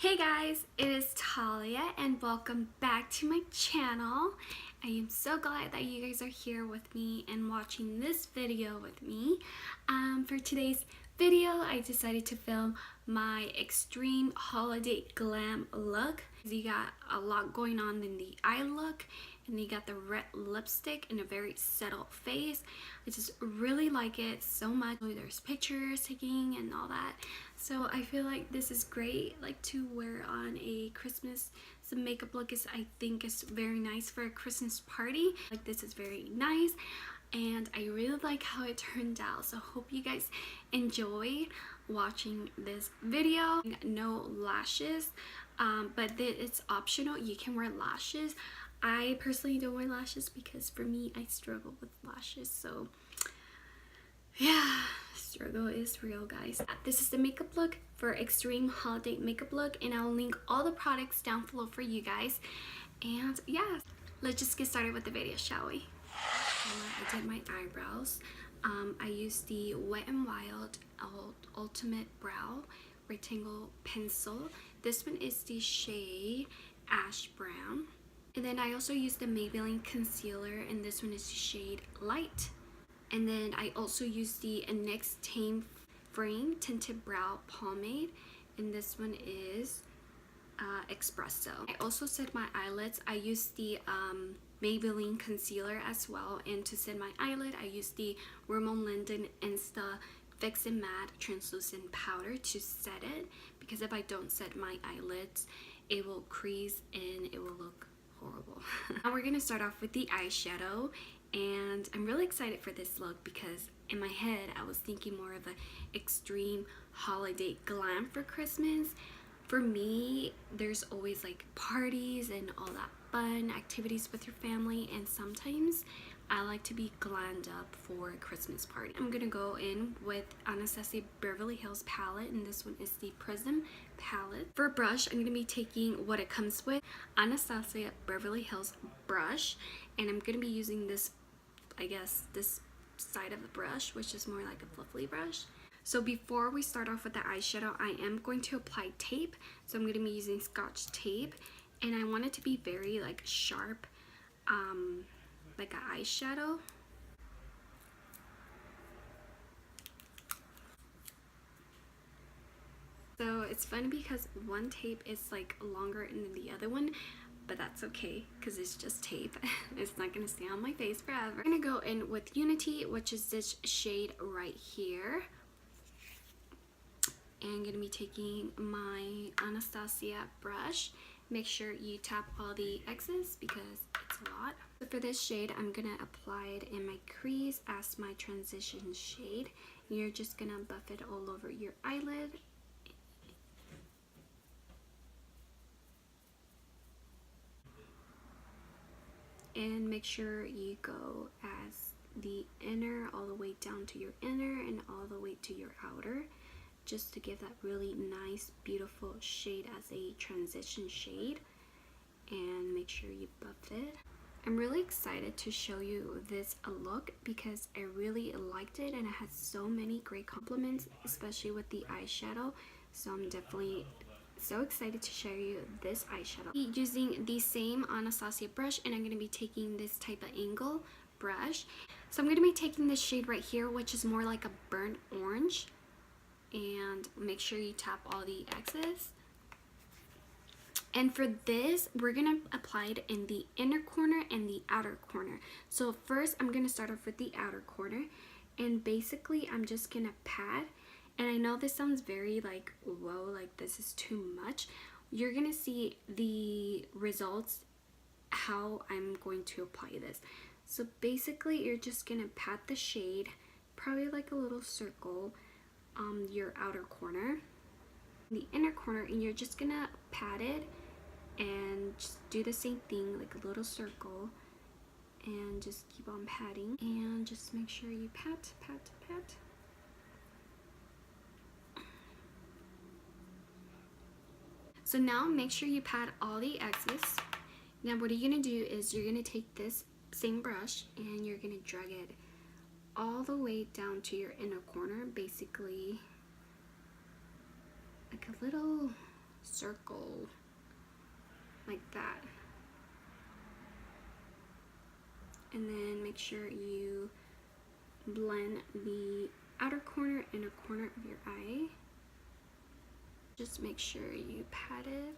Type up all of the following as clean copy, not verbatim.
Hey guys, it is Thalia and welcome back to my channel. I am so glad that you guys are here with me and watching this video with me. For today's video, I decided to film my extreme holiday glam look. You got a lot going on in the eye look, and you got the red lipstick and a very settled face. I just really like it so much. There's pictures taking and all that, so I feel like this is great, like to wear on a Christmas. Some makeup look is, I think, is very nice for a Christmas party. Like, this is very nice and I really like how it turned out, so hope you guys enjoy watching this video. No lashes, but it's optional. You can wear lashes. I personally don't wear lashes because for me, I struggle with lashes, so yeah, struggle is real, guys. This is the makeup look for extreme holiday makeup look, and I'll link all the products down below for you guys. And yeah, let's just get started with the video, shall we? I did my eyebrows. I used the Wet n Wild Ultimate Brow Rectangle Pencil. This one is the shade Ash Brown. And then I also used the Maybelline Concealer, and this one is the shade Light. And then I also used the Nyx Frame Tinted Brow Pomade, and this one is Expresso. I also set my eyelids. I used the Maybelline Concealer as well, and to set my eyelid, I used the Rimmel London Insta Fix and Matte Translucent Powder to set it, because if I don't set my eyelids, it will crease and it will look horrible. Now we're gonna start off with the eyeshadow, and I'm really excited for this look because in my head I was thinking more of an extreme holiday glam for Christmas. For me, there's always like parties and all that fun activities with your family, and sometimes I like to be glammed up for a Christmas party. I'm gonna go in with Anastasia Beverly Hills palette, and this one is the Prism palette. For brush, I'm gonna be taking what it comes with, Anastasia Beverly Hills brush, and I'm gonna be using this, I guess, this side of the brush, which is more like a fluffy brush. So before we start off with the eyeshadow, I am going to apply tape. So I'm going to be using Scotch tape, and I want it to be very like sharp, like an eyeshadow. So it's funny because one tape is like longer than the other one, but that's okay because it's just tape. It's not going to stay on my face forever. I'm going to go in with Unity, which is this shade right here. And I'm going to be taking my Anastasia brush. Make sure you tap all the excess because it's a lot. So for this shade, I'm going to apply it in my crease as my transition shade. And you're just going to buff it all over your eyelid. And make sure you go as the inner all the way down to your inner and all the way to your outer, just to give that really nice, beautiful shade as a transition shade. And make sure you buff it. I'm really excited to show you this look because I really liked it and it has so many great compliments, especially with the eyeshadow. So I'm definitely so excited to show you this eyeshadow. Using the same Anastasia brush, and I'm going to be taking this type of angle brush. So I'm going to be taking this shade right here, which is more like a burnt orange. And make sure you tap all the excess. And for this, we're gonna apply it in the inner corner and the outer corner. So first, I'm gonna start off with the outer corner, and basically I'm just gonna pat. And I know this sounds very like, whoa, like this is too much. You're gonna see the results how I'm going to apply this. So basically, you're just gonna pat the shade, probably like a little circle, your outer corner, the inner corner, and you're just gonna pat it and just do the same thing, like a little circle, and just keep on patting, and just make sure you pat. So now make sure you pat all the excess. Now what you're gonna do is you're gonna take this same brush and you're gonna drag it all the way down to your inner corner, basically like a little circle like that. And then make sure you blend the outer corner, inner corner of your eye. Just make sure you pat it.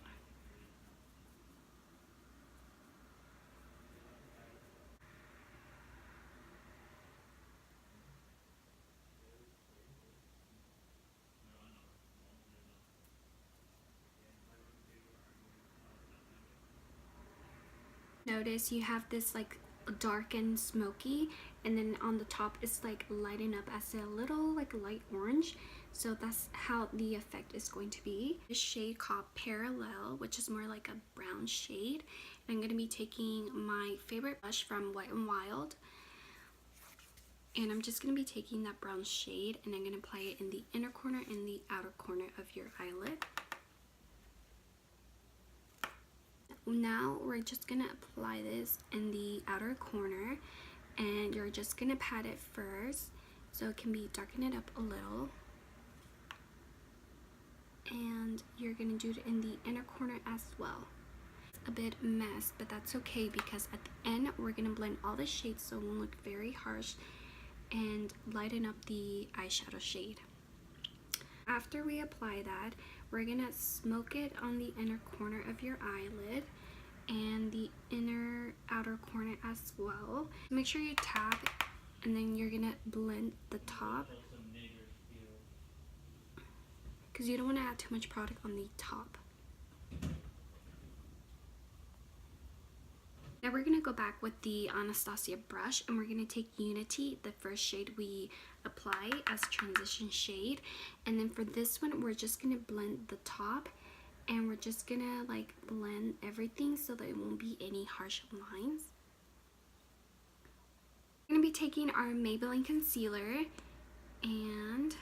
Notice you have this like dark and smoky, and then on the top it's like lighting up as a little like light orange. So that's how the effect is going to be. This shade called Parallel, which is more like a brown shade. And I'm going to be taking my favorite blush from Wet n Wild, and I'm just going to be taking that brown shade and I'm going to apply it in the inner corner and the outer corner of your eyelid. Now we're just gonna apply this in the outer corner, and you're just gonna pat it first so it can be darken it up a little, and you're gonna do it in the inner corner as well. A bit mess, but that's okay because at the end we're gonna blend all the shades so it won't look very harsh and lighten up the eyeshadow shade. After we apply that, we're gonna smoke it on the inner corner of your eyelid and the outer corner as well. Make sure you tap, and then you're gonna blend the top because you don't want to add too much product on the top. Now we're going to go back with the Anastasia brush, and we're going to take Unity, the first shade we apply as transition shade. And then for this one, we're just going to blend the top, and we're just going to like blend everything so that it won't be any harsh lines. We're going to be taking our Maybelline concealer, and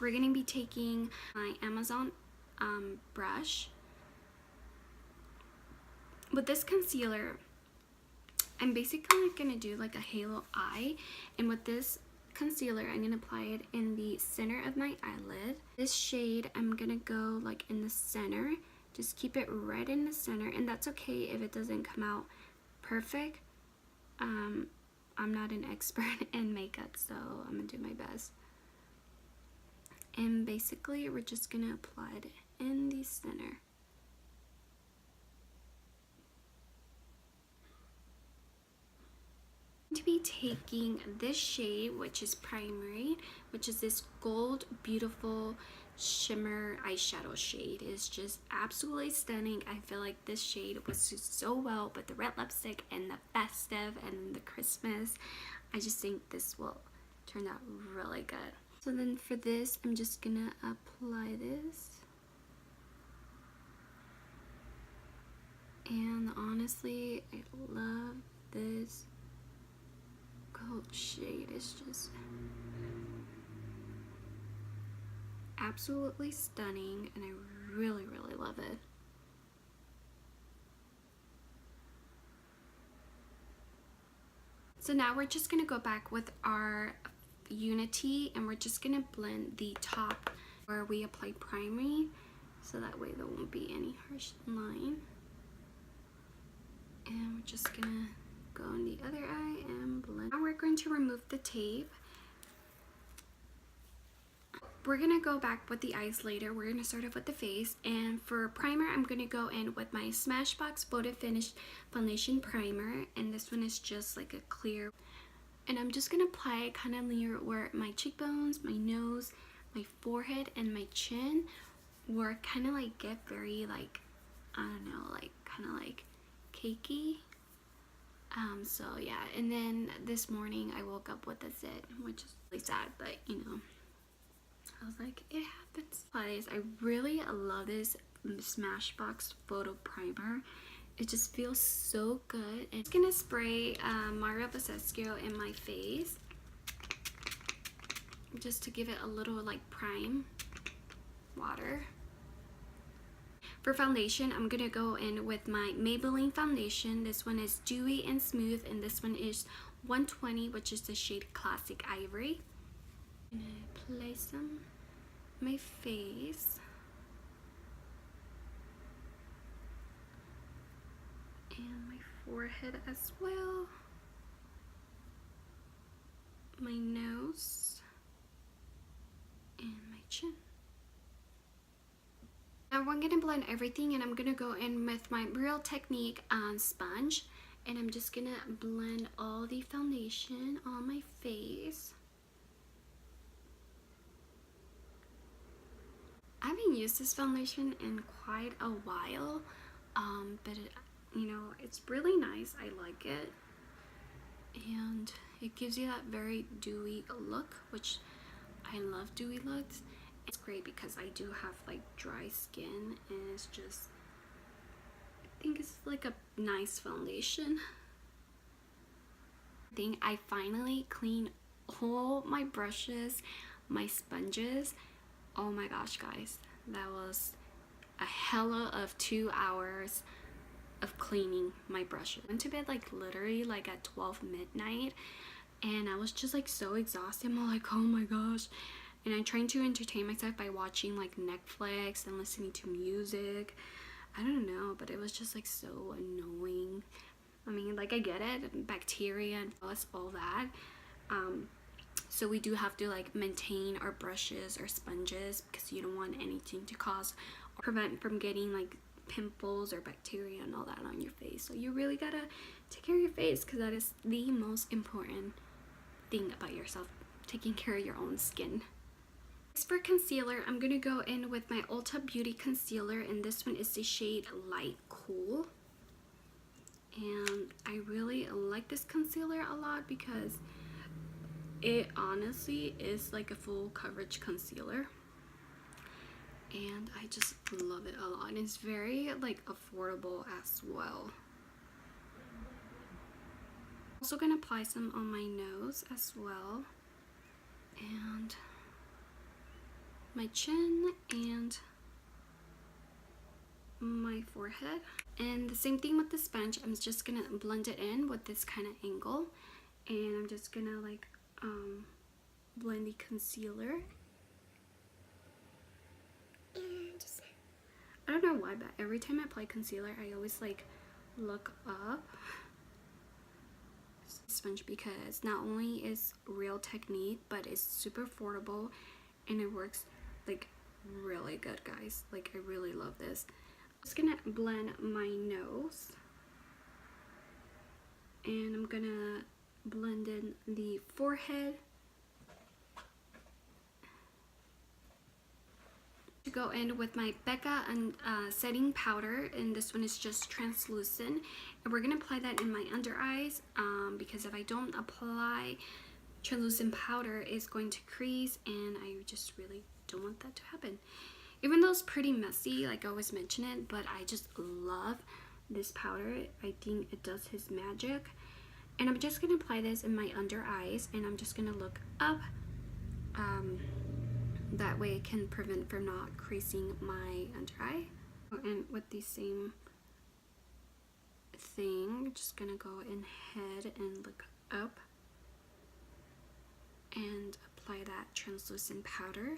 we're going to be taking my Amazon brush. With this concealer, I'm basically going to do like a halo eye, and with this concealer I'm going to apply it in the center of my eyelid. This shade I'm going to go like in the center, just keep it right in the center, and that's okay if it doesn't come out perfect. I'm not an expert in makeup, so I'm going to do my best. And basically we're just going to apply it in the center. To be taking this shade, which is Primary, which is this gold beautiful shimmer eyeshadow shade. Is just absolutely stunning. I feel like this shade was suited so well with the red lipstick and the festive and the Christmas. I just think this will turn out really good. So then for this, I'm just gonna apply this, and honestly I love this gold shade. Is just absolutely stunning, and I really love it. So now we're just gonna go back with our Unity, and we're just gonna blend the top where we apply primary, so that way there won't be any harsh line. And we're just gonna go in the other eye and blend. Now we're going to remove the tape. We're gonna go back with the eyes later. We're gonna start off with the face, and for primer I'm gonna go in with my Smashbox Photo Finish Foundation Primer, and this one is just like a clear, and I'm just gonna apply it kind of near where my cheekbones, my nose, my forehead, and my chin were kind of like get very like, I don't know, like kind of like cakey. So yeah, and then this morning I woke up with a zit, which is really sad, but you know, I was like, it happens. I really love this Smashbox Photo Primer. It just feels so good. I'm just gonna spray Mario Basescu in my face just to give it a little like prime water. For foundation, I'm gonna go in with my Maybelline foundation. This one is dewy and smooth, and this one is 120, which is the shade Classic Ivory. I'm gonna place some on my face. forehead as well, my nose, and my chin. Now we're gonna blend everything, and I'm gonna go in with my Real Technique sponge, and I'm just gonna blend all the foundation on my face. I haven't used this foundation in quite a while, but you know, it's really nice. I like it, and it gives you that very dewy look, which I love dewy looks. It's great because I do have like dry skin, and it's just, I think it's like a nice foundation. I finally cleaned all my brushes, my sponges. Oh my gosh, guys, that was a hella of 2 hours of cleaning my brushes. I went to bed like literally like at 12 midnight, and I was just like so exhausted. I'm all like, oh my gosh. And I'm trying to entertain myself by watching like Netflix and listening to music. I don't know, but it was just like so annoying. I mean, like, I get it, bacteria and all that. So we do have to like maintain our brushes or sponges because you don't want anything to cause or prevent from getting like pimples or bacteria and all that on your face. So you really gotta take care of your face, because that is the most important thing about yourself, taking care of your own skin. Next, for concealer, I'm gonna go in with my Ulta Beauty Concealer, and this one is the shade Light Cool. And I really like this concealer a lot because it honestly is like a full coverage concealer, and I just love it a lot, and it's very like affordable as well. Also gonna apply some on my nose as well, and my chin and my forehead. And the same thing with the sponge, I'm just gonna blend it in with this kind of angle, and I'm just gonna like blend the concealer. And just, I don't know why, but every time I apply concealer, I always like look up sponge, because not only is Real Technique, but it's super affordable and it works like really good, guys. Like, I really love this. I'm just gonna blend my nose, and I'm gonna blend in the forehead. To go in with my Becca and setting powder, and this one is just translucent, and we're gonna apply that in my under eyes, because if I don't apply translucent powder, it's going to crease, and I just really don't want that to happen. Even though it's pretty messy, like I always mention it, but I just love this powder. I think it does its magic. And I'm just gonna apply this in my under eyes, and I'm just gonna look up. That way it can prevent from not creasing my under eye. And with the same thing, just gonna go in head and look up and apply that translucent powder.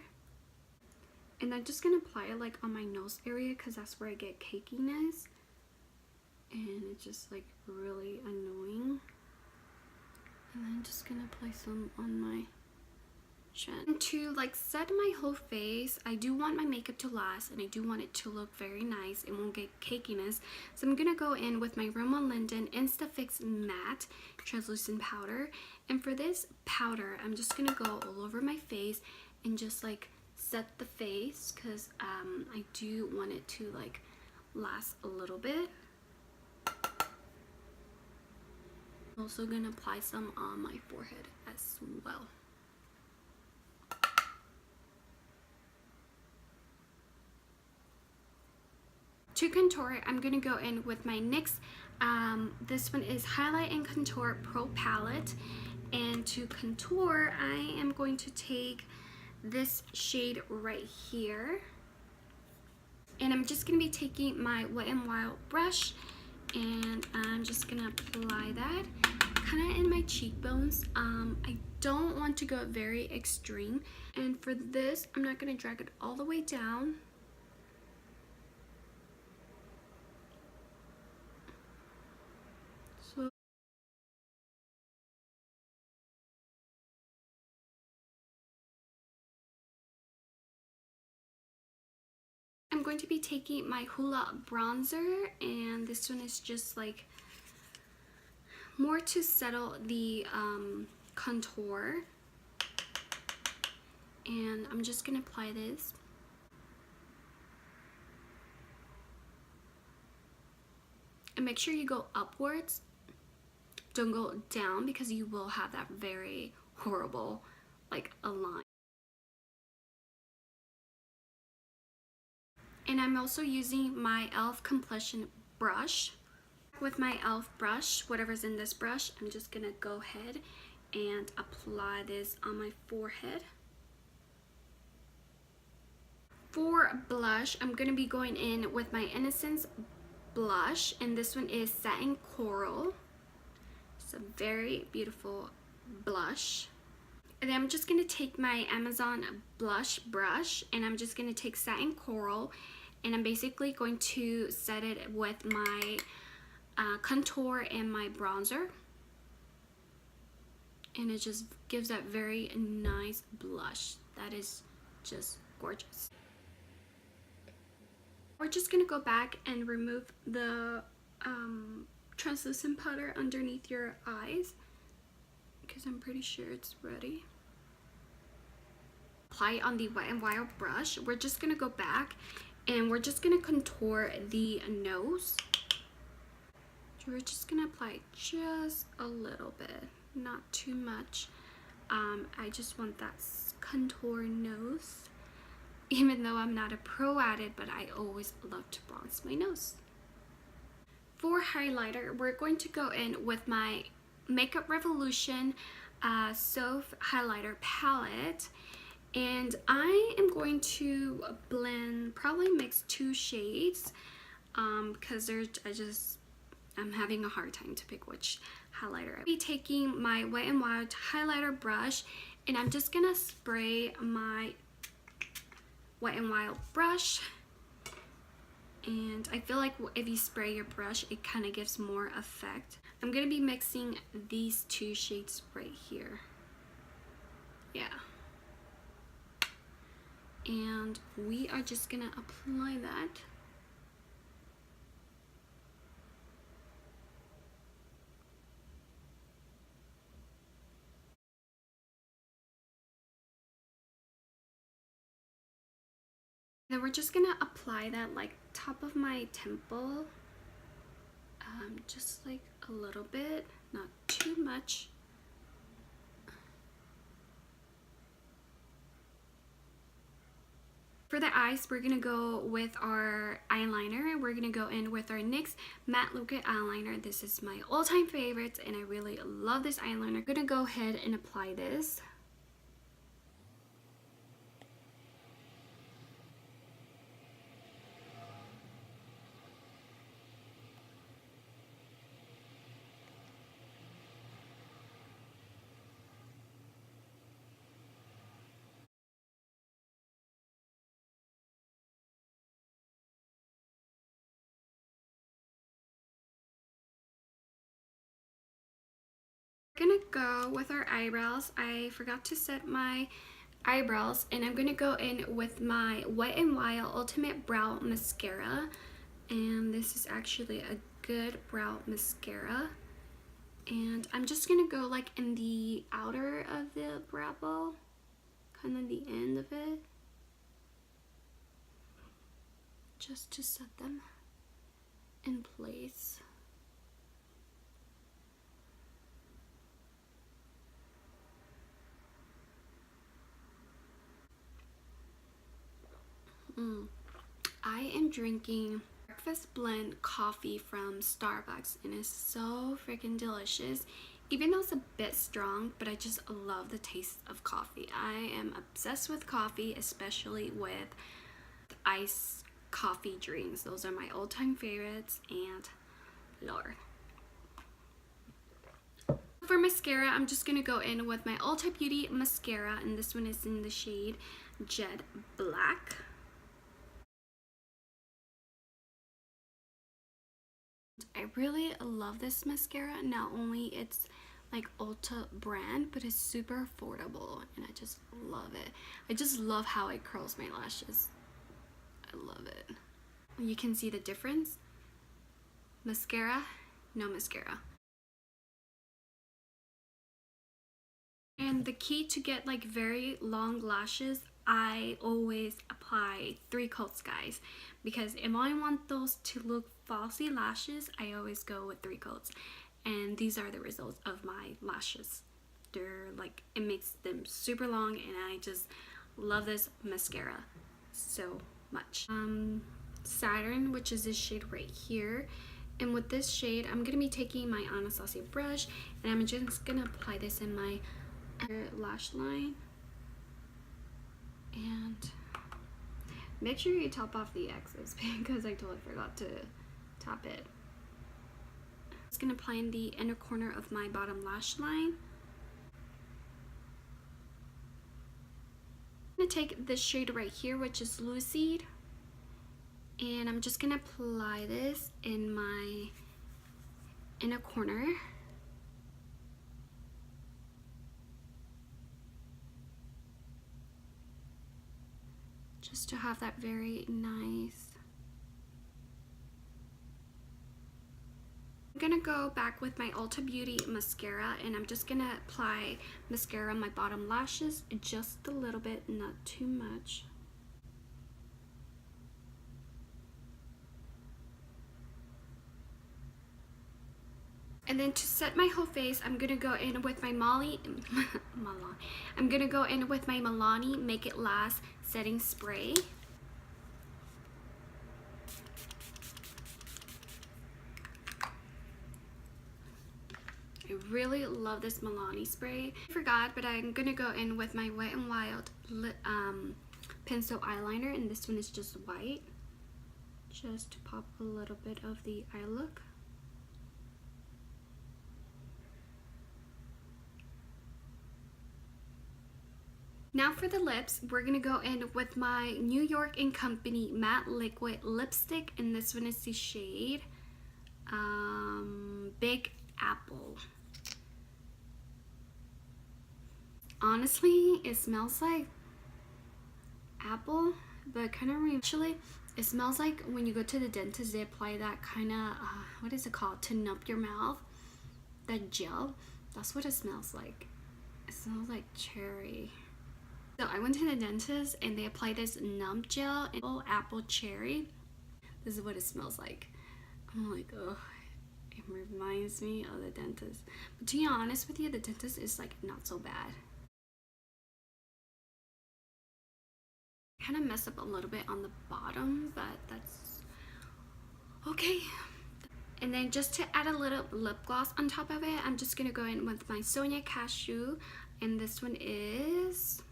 And I'm just gonna apply it like on my nose area, because that's where I get cakiness, and it's just like really annoying. And then just gonna apply some on my chin. And to like set my whole face, I do want my makeup to last, and I do want it to look very nice. It won't get cakiness. So I'm gonna go in with my Rimmel London Instafix Matte Translucent Powder. And for this powder, I'm just gonna go all over my face and just like set the face, because I do want it to like last a little bit. Also gonna apply some on my forehead as well. To contour, I'm gonna go in with my NYX, this one is Highlight and Contour Pro Palette, and to contour, I am going to take this shade right here, and I'm just gonna be taking my Wet n Wild brush, and I'm just gonna apply that kind of in my cheekbones. I don't want to go very extreme, and for this, I'm not gonna drag it all the way down. going to be taking my Hoola bronzer, and this one is just like more to settle the contour. And I'm just gonna apply this. And make sure you go upwards. Don't go down, because you will have that very horrible, like, a line. And I'm also using my e.l.f. complexion brush. With my e.l.f. brush, whatever's in this brush, I'm just gonna go ahead and apply this on my forehead. For blush, I'm gonna be going in with my Innocence blush, and this one is Satin Coral. It's a very beautiful blush. And then I'm just gonna take my Amazon blush brush, and I'm just gonna take Satin Coral, and I'm basically going to set it with my contour and my bronzer, and it just gives that very nice blush that is just gorgeous. We're just gonna go back and remove the translucent powder underneath your eyes, because I'm pretty sure it's ready. Apply it on the Wet n Wild brush. We're just gonna go back and we're just gonna contour the nose. We're just gonna apply just a little bit, not too much. I just want that contour nose, even though I'm not a pro at it, but I always love to bronze my nose. For highlighter, we're going to go in with my Makeup Revolution Soph highlighter palette, and I am going to blend, probably mix 2 shades, because I'm having a hard time to pick which highlighter. I'll be taking my Wet n Wild highlighter brush, and I'm just gonna spray my Wet n Wild brush. And I feel like if you spray your brush, it kind of gives more effect. I'm gonna be mixing these 2 shades right here. Yeah. And we are just gonna apply that. Then we're just gonna apply that like top of my temple, just like a little bit, not too much. For the eyes, we're gonna go with our eyeliner. We're gonna go in with our NYX Matte Liquid Eyeliner. This is my all-time favorite, and I really love this eyeliner. I'm gonna go ahead and apply this. We're gonna go with our eyebrows. I forgot to set my eyebrows, and I'm gonna go in with my Wet n Wild Ultimate Brow Mascara, and this is actually a good brow mascara, and I'm just gonna go like in the outer of the brow bone, kind of the end of it, just to set them in place. I am drinking breakfast blend coffee from Starbucks, and it's so freaking delicious. Even though it's a bit strong, but I just love the taste of coffee. I am obsessed with coffee, especially with iced coffee drinks. Those are my all-time favorites, and Lord. For mascara, I'm just gonna go in with my Ulta Beauty mascara, and this one is in the shade Jet Black. I really love this mascara. Not only it's like Ulta brand, but it's super affordable, and I just love it. I just love how it curls my lashes. I love it. You can see the difference. Mascara, no mascara. And the key to get like very long lashes, I always apply 3 coats, guys, because if I want those to look falsy lashes, I always go with 3 coats. And these are the results of my lashes. They're like, it makes them super long, and I just love this mascara so much. Saturn, which is this shade right here. And with this shade, I'm gonna be taking my Anastasia brush, and I'm just gonna apply this in my lash line. And make sure you top off the excess because I totally forgot to top it. I'm just gonna apply in the inner corner of my bottom lash line. I'm gonna take this shade right here, which is Lucid, and I'm just gonna apply this in my inner corner. Just to have that very nice. I'm gonna go back with my Ulta Beauty mascara, and I'm just gonna apply mascara on my bottom lashes just a little bit, not too much. And then to set my whole face, I'm gonna go in with my Milani Make It Last setting spray. I really love this Milani spray. I forgot, but I'm gonna go in with my Wet n Wild pencil eyeliner, and this one is just white, just to pop a little bit of the eye look. Now for the lips, we're gonna go in with my New York & Company matte liquid lipstick, and this one is the shade Big Apple. Honestly, it smells like apple, but kind of actually it smells like when you go to the dentist, they apply that kind of what is it called, to numb your mouth, that gel. That's what it smells like. It smells like cherry. So I went to the dentist and they applied this numb gel and apple cherry. This is what it smells like. I'm like, oh, it reminds me of the dentist. But to be honest with you, the dentist is like not so bad. Kind of mess up a little bit on the bottom, but that's okay. And then just to add a little lip gloss on top of it, I'm just gonna go in with my Sonia Cashew, and this one is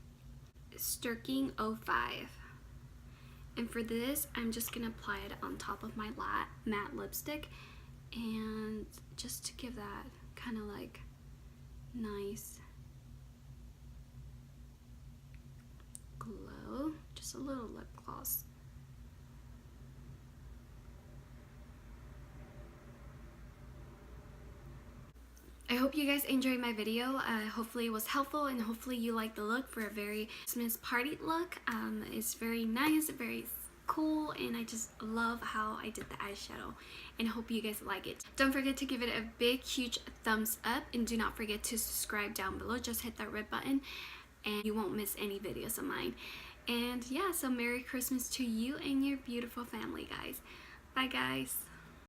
Sturking 05. And for this, I'm just gonna apply it on top of my matte lipstick, and just to give that kind of like nice glow, just a little lip gloss. I hope you guys enjoyed my video. Hopefully it was helpful, and hopefully you like the look for a very Christmas party look. It's very nice, very cool, and I just love how I did the eyeshadow, and hope you guys like it. Don't forget to give it a big huge thumbs up, and do not forget to subscribe down below. Just hit that red button and you won't miss any videos of mine. And yeah, so Merry Christmas to you and your beautiful family, guys. Bye guys.